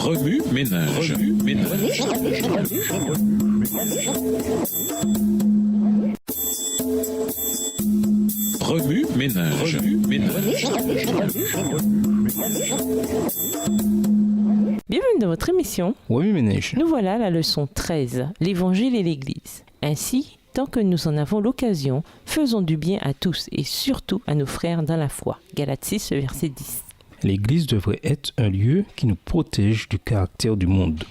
Remue ménage. Remue ménage. Bienvenue dans votre émission. Remue ménage. Nous voilà à la leçon 13, l'Évangile et l'Église. Ainsi, tant que nous en avons l'occasion, faisons du bien à tous et surtout à nos frères dans la foi. Galates 6, verset 10. L'Église devrait être un lieu qui nous protège du caractère du monde.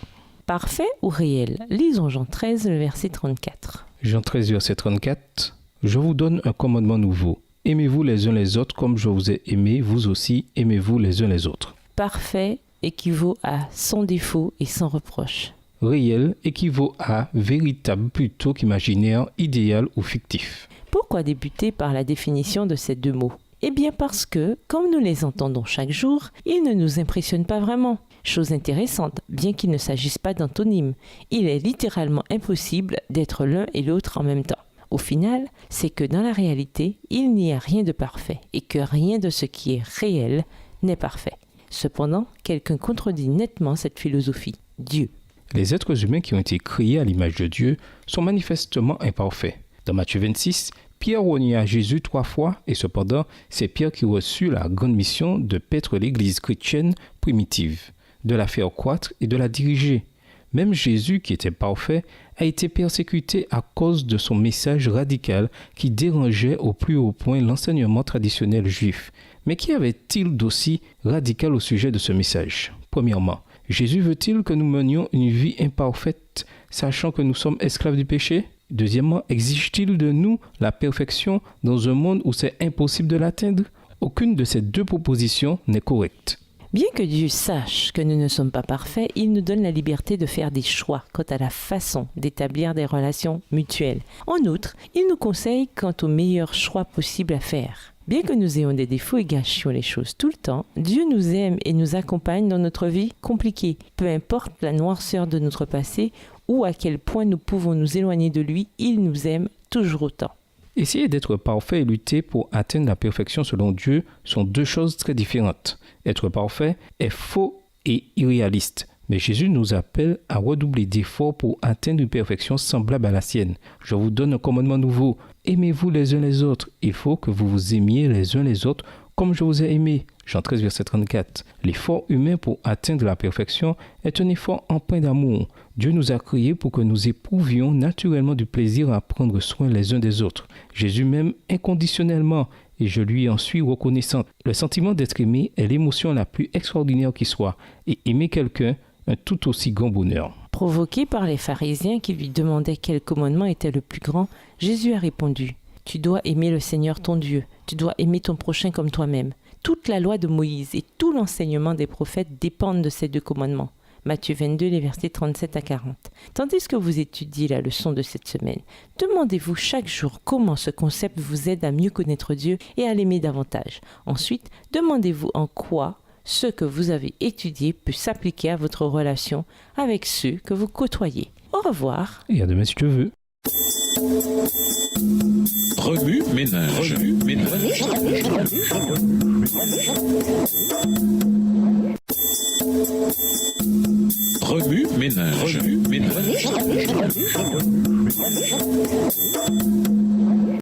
Parfait ou réel? Lisons Jean 13, le verset 34. Jean 13, verset 34. Je vous donne un commandement nouveau. Aimez-vous les uns les autres comme je vous ai aimé, vous aussi aimez-vous les uns les autres. Parfait équivaut à sans défaut et sans reproche. Réel équivaut à véritable plutôt qu'imaginaire, idéal ou fictif. Pourquoi débuter par la définition de ces deux mots? Eh bien parce que, comme nous les entendons chaque jour, ils ne nous impressionnent pas vraiment. Chose intéressante, bien qu'il ne s'agisse pas d'antonymes, il est littéralement impossible d'être l'un et l'autre en même temps. Au final, c'est que dans la réalité, il n'y a rien de parfait et que rien de ce qui est réel n'est parfait. Cependant, quelqu'un contredit nettement cette philosophie, Dieu. Les êtres humains qui ont été créés à l'image de Dieu sont manifestement imparfaits. Dans Matthieu 26, Pierre renia Jésus 3 fois et cependant, c'est Pierre qui reçut la grande mission de paître l'Église chrétienne primitive, de la faire croître et de la diriger. Même Jésus, qui était parfait, a été persécuté à cause de son message radical qui dérangeait au plus haut point l'enseignement traditionnel juif. Mais qu'y avait-il d'aussi radical au sujet de ce message? Premièrement, Jésus veut-il que nous menions une vie imparfaite, sachant que nous sommes esclaves du péché? Deuxièmement, exige-t-il de nous la perfection dans un monde où c'est impossible de l'atteindre? Aucune de ces deux propositions n'est correcte. Bien que Dieu sache que nous ne sommes pas parfaits, il nous donne la liberté de faire des choix quant à la façon d'établir des relations mutuelles. En outre, il nous conseille quant aux meilleurs choix possibles à faire. Bien que nous ayons des défauts et gâchions les choses tout le temps, Dieu nous aime et nous accompagne dans notre vie compliquée. Peu importe la noirceur de notre passé ou à quel point nous pouvons nous éloigner de lui, il nous aime toujours autant. Essayer d'être parfait et lutter pour atteindre la perfection selon Dieu sont deux choses très différentes. Être parfait est faux et irréaliste. Mais Jésus nous appelle à redoubler d'efforts pour atteindre une perfection semblable à la sienne. Je vous donne un commandement nouveau. Aimez-vous les uns les autres. Il faut que vous vous aimiez les uns les autres comme je vous ai aimé. Jean 13, verset 34. L'effort humain pour atteindre la perfection est un effort empreint d'amour. Dieu nous a créés pour que nous éprouvions naturellement du plaisir à prendre soin les uns des autres. Jésus m'aime inconditionnellement et je lui en suis reconnaissant. Le sentiment d'être aimé est l'émotion la plus extraordinaire qui soit. Et aimer quelqu'un, un tout aussi grand bonheur. Provoqué par les pharisiens qui lui demandaient quel commandement était le plus grand, Jésus a répondu « Tu dois aimer le Seigneur ton Dieu, tu dois aimer ton prochain comme toi-même. » Toute la loi de Moïse et tout l'enseignement des prophètes dépendent de ces deux commandements. Matthieu 22, les versets 37 à 40. Tandis que vous étudiez la leçon de cette semaine, demandez-vous chaque jour comment ce concept vous aide à mieux connaître Dieu et à l'aimer davantage. Ensuite, demandez-vous en quoi ce que vous avez étudié peut s'appliquer à votre relation avec ceux que vous côtoyez. Au revoir. Et à demain si Dieu veut. Remue ménage. Remue ménage.